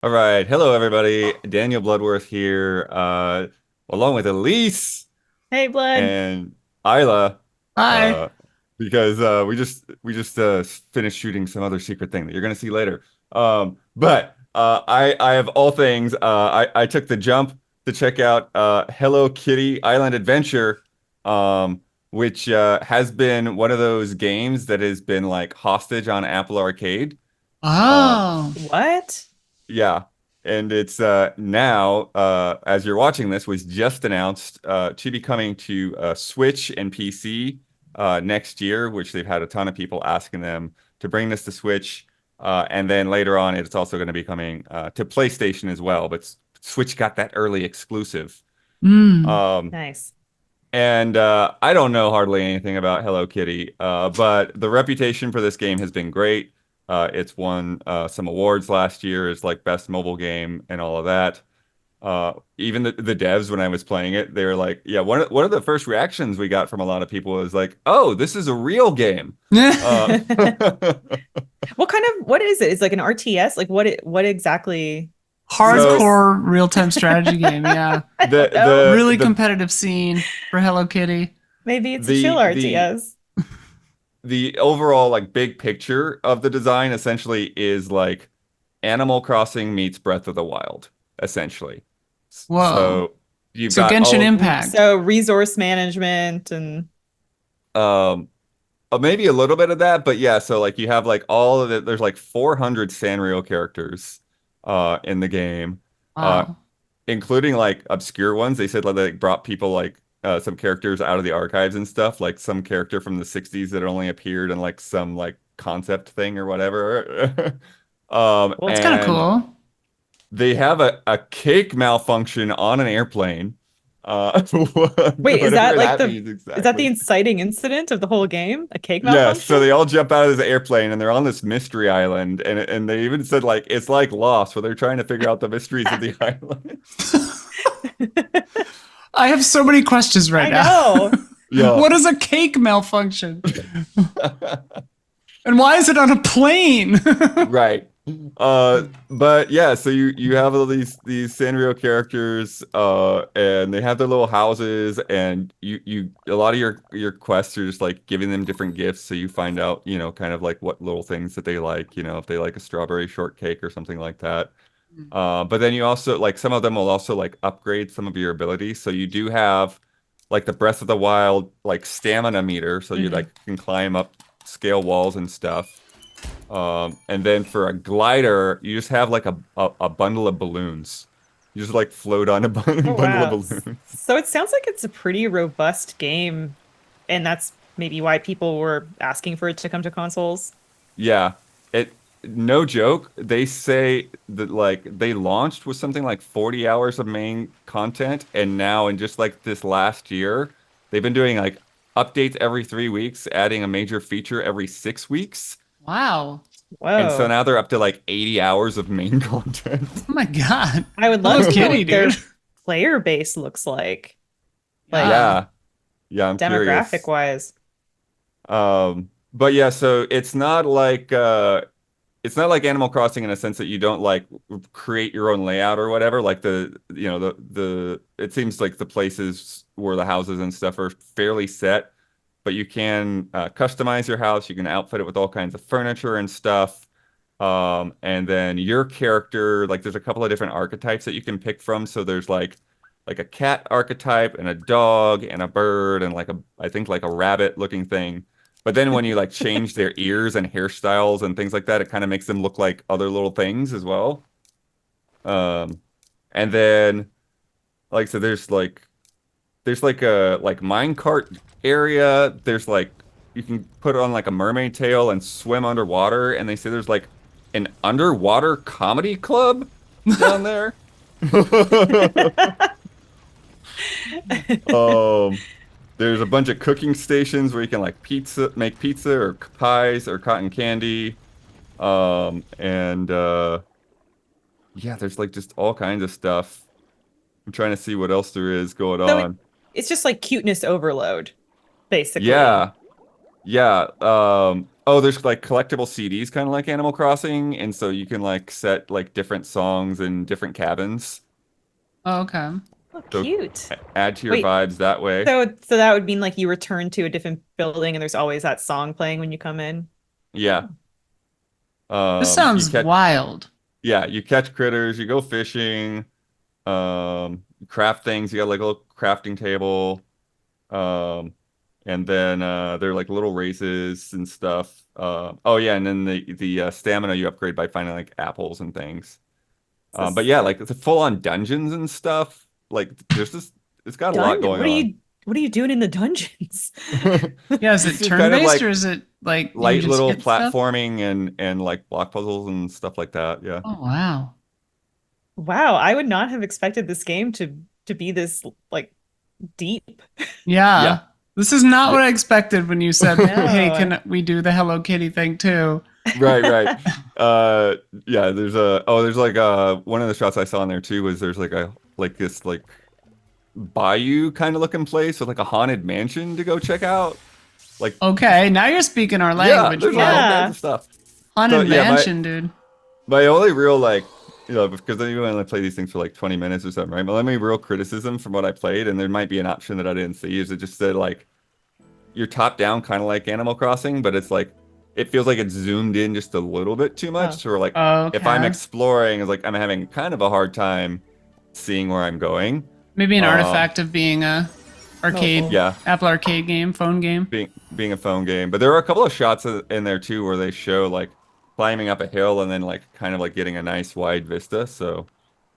All right. Hello, everybody. Daniel Bloodworth here, along with Elyse Hey, Blood. and Isla, Hi. uh, because we just finished shooting some other secret thing that you're gonna see later. But I have all things. I took the jump to check out Hello Kitty Island Adventure, um, which has been one of those games that has been like hostage on Apple Arcade. Um, Oh. What? Yeah. And it's now, as you're watching this, was just announced to be coming to Switch and PC next year, which they've had a ton of people asking them to bring this to Switch. And then later on, it's also going to be coming to PlayStation as well. But Switch got that early exclusive. Mm. Um, Nice. and I don't know hardly anything about Hello Kitty, but the reputation for this game has been great. It's won some awards last year as like best mobile game and all of that. Even the devs, when I was playing it, they were like, "Yeah." One of the first reactions we got from a lot of people was like, "Oh, this is a real game." Uh, What is it? It's like an RTS? Like what exactly is so this? Hardcore real-time strategy game, yeah. I the don't know. the Really the competitive scene for Hello Kitty. Maybe it's a chill the RTS. the overall like big picture of the design essentially is like Animal Crossing meets Breath of the Wild, essentially. Whoa. So you've So got Genshin all Impact. So resource management and um maybe a little bit of that, but yeah, so like you have like all of it, there's like 400 Sanrio characters in the game. Uh Wow. including like obscure ones. They said like they brought people like some characters out of the archives and stuff, like some character from the 60s that only appeared in like some like concept thing or whatever. cool. That's kind of And cool. they have a cake malfunction on an airplane. Wait, Whatever that means is that the exactly. inciting incident of the whole game? A cake Yes, so malfunction? they all jump out of this airplane and they're on this mystery island, and they even said like it's like Lost, where they're trying to figure out the mysteries of the island. I have so many questions right I now. know. Yeah. What is a cake malfunction? And why is it on a plane? Right. But yeah, so you have all these Sanrio characters, and they have their little houses, and you a lot of your quests are just like giving them different gifts, so you find out, kind of like what little things that they like, if they like a strawberry shortcake or something like that. But then you also like some of them will also like upgrade some of your abilities. So you do have like the Breath of the Wild like stamina meter, so you Mhm. like can climb up scale walls and stuff. And then for a glider, you just have like a bundle of balloons. You just like float on a Oh bundle of wow. balloons. So it sounds like it's a pretty robust game, and that's maybe why people were asking for it to come to consoles. Yeah, it no joke. They say that like they launched with something like 40 hours of main content, and now in just like this last year, they've been doing like updates every 3 weeks, adding a major feature every 6 weeks. Wow. And so Whoa. now they're up to like 80 hours of main content. Oh my God. I would love Hello to know Kitty, what dude. their player base looks like Yeah. Yeah, yeah, I'm demographic curious. wise. But yeah, so it's not like Animal Crossing in a sense that you don't like create your own layout or whatever. Like the it seems like the places where the houses and stuff are fairly set, but you can customize your house. You can outfit it with all kinds of furniture and stuff. And then your character, like there's a couple of different archetypes that you can pick from. So there's like a cat archetype and a dog and a bird and like I think like a rabbit looking thing. But then when you like change their ears and hairstyles and things like that, it kind of makes them look like other little things as well. Um, and then like so there's like a like minecart area. There's like you can put on like a mermaid tail and swim underwater, and they say there's like an underwater comedy club down there. Um, there's a bunch of cooking stations where you can like make pizza or pies or cotton candy. And yeah, there's like just all kinds of stuff. I'm trying to see what else there is going So on. it's just like cuteness overload, basically. Yeah, yeah. Oh, there's like collectible CDs, kind of like Animal Crossing, and so you can like set like different songs in different cabins. Oh, okay. Oh, So cute. add to your Wait, vibes that way. so that would mean like you return to a different building and there's always that song playing when you come in. Yeah. This You sounds catch wild. yeah, you catch critters, you go fishing, you craft things, you got like a little crafting table. And then they're like little races and stuff. Oh yeah, and then the stamina you upgrade by finding like apples and things. But This yeah, like it's a full on dungeons and stuff. Like there's this, it's got a lot dungeon. going on. What are you doing in the dungeons? Yeah, is It's it just kind of turn-based like or is it like you light just little hit stuff? platforming and like block puzzles and stuff like that. Yeah. Oh, wow. Wow, I would not have expected this game to be this like deep. Yeah. Yeah. This is not Yeah. what I expected when you said, "Hey, No. can we do the Hello Kitty thing too?" Right, right. Uh yeah, there's like one of the shots I saw in there too was there's like a like this like bayou kind of looking place with like a haunted mansion to go check out. Like Okay, now you're speaking our yeah, language. there's like all Yeah. kinds of stuff. Haunted So yeah, mansion, dude. my only real like because then you only play these things for like 20 minutes or something, right? My only real criticism from what I played, and there might be an option that I didn't see, is it just said like you're top down kind of like Animal Crossing, but it's like it feels like it's zoomed in just a little bit too much. Oh. So like if I'm Okay. exploring, it's like I'm having kind of a hard time seeing where I'm going. Maybe an Um, artifact of being a arcade, Mobile. Yeah, Apple Arcade game, phone game. being a phone game. But there were a couple of shots in there too where they show like climbing up a hill and then like kind of like getting a nice wide vista. So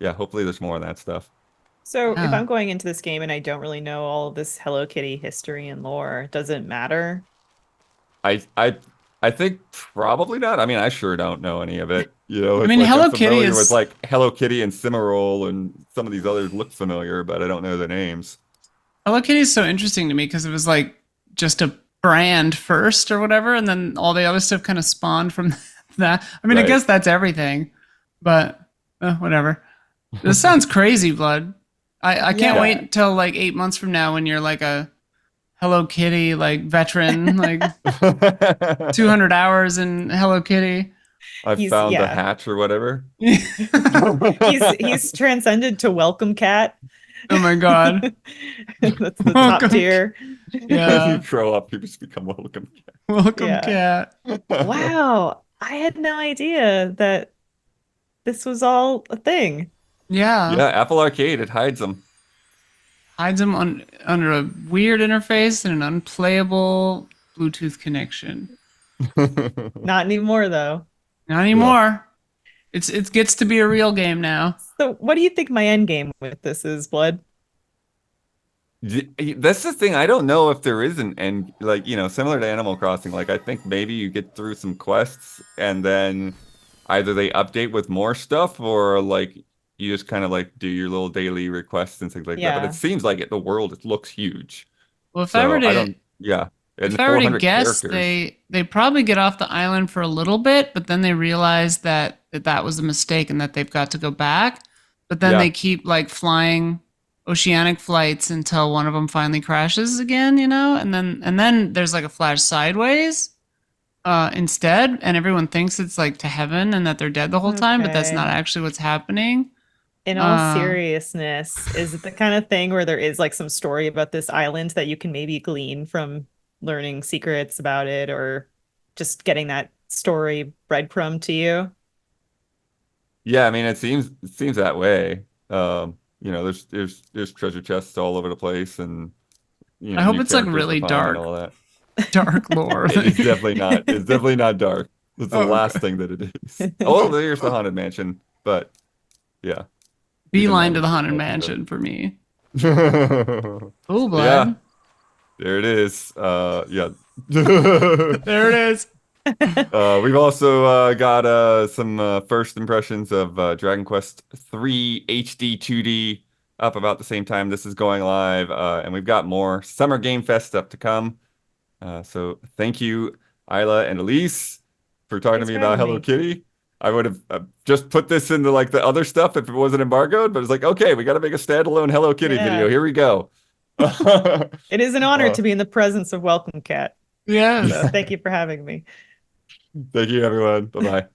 yeah, hopefully there's more of that stuff. So if Yeah. I'm going into this game and I don't really know all of this Hello Kitty history and lore, does it matter? I I I think probably not. I mean, I sure don't know any of it. You know, I it's mean, like Hello I'm Kitty familiar is with like Hello Kitty and Cimarron and some of these others look familiar, but I don't know the names. Hello Kitty is so interesting to me because it was like just a brand first or whatever, and then all the other stuff kind of spawned from that. I mean, I Right. guess that's everything, but whatever. This sounds crazy, Blood. I can't Yeah. wait till like 8 months from now when you're like a Hello Kitty like veteran, like 200 hours in Hello Kitty. I He's found the yeah. hatch or whatever. He's transcended to Welcome Cat. Oh my god. That's the top Welcome tier. As Yeah. you grow up, you just become welcome. Welcome, Yeah. cat. Wow, I had no idea that this was all a thing. Yeah. Yeah, Apple Arcade, it hides them. Hides them under a weird interface and an unplayable Bluetooth connection. Not anymore though. Not anymore. It gets to be a real game now. So what do you think my end game with this is, Blood? That's the thing. I don't know if there is an end, like, similar to Animal Crossing. Like, I think maybe you get through some quests and then either they update with more stuff or like you just kind of like do your little daily requests and things like that. But Yeah. it seems like the world, it looks huge. Well, if So I were I to don't, yeah. And if I were to 400 guess, characters. they probably get off the island for a little bit, but then they realize that was a mistake and that they've got to go back. But then Yeah. they keep like flying oceanic flights until one of them finally crashes again, and then there's like a flash sideways instead, and everyone thinks it's like to heaven and that they're dead the whole time, but that's Okay. not actually what's happening. In all Uh, seriousness, is it the kind of thing where there is like some story about this island that you can maybe glean from learning secrets about it or just getting that story breadcrumb to you? Yeah, I mean, it seems that way. There's treasure chests all over the place and, I hope new it's like characters to really find dark, and all that. dark lore. It's definitely not. It's definitely not dark. It's the Oh, last okay. thing that it is. Oh, there's the haunted mansion, but yeah. Beeline to Even the though haunted it's mansion for me. yeah, Oh, blood. there it is. Yeah. There it is. We've also got some first impressions of Dragon Quest 3 HD 2D up about the same time this is going live, and we've got more Summer Game Fest stuff to come. So thank you, Isla and Elyse, for talking to Thanks me for about having Hello me. Kitty. I would have just put this into like the other stuff if it wasn't embargoed, but it's like, okay, we got to make a standalone Hello Kitty video. Yeah. Here we go. It is an honor Uh, to be in the presence of Welcome Cat. Yes. So thank you for having me. Thank you, everyone. Bye bye.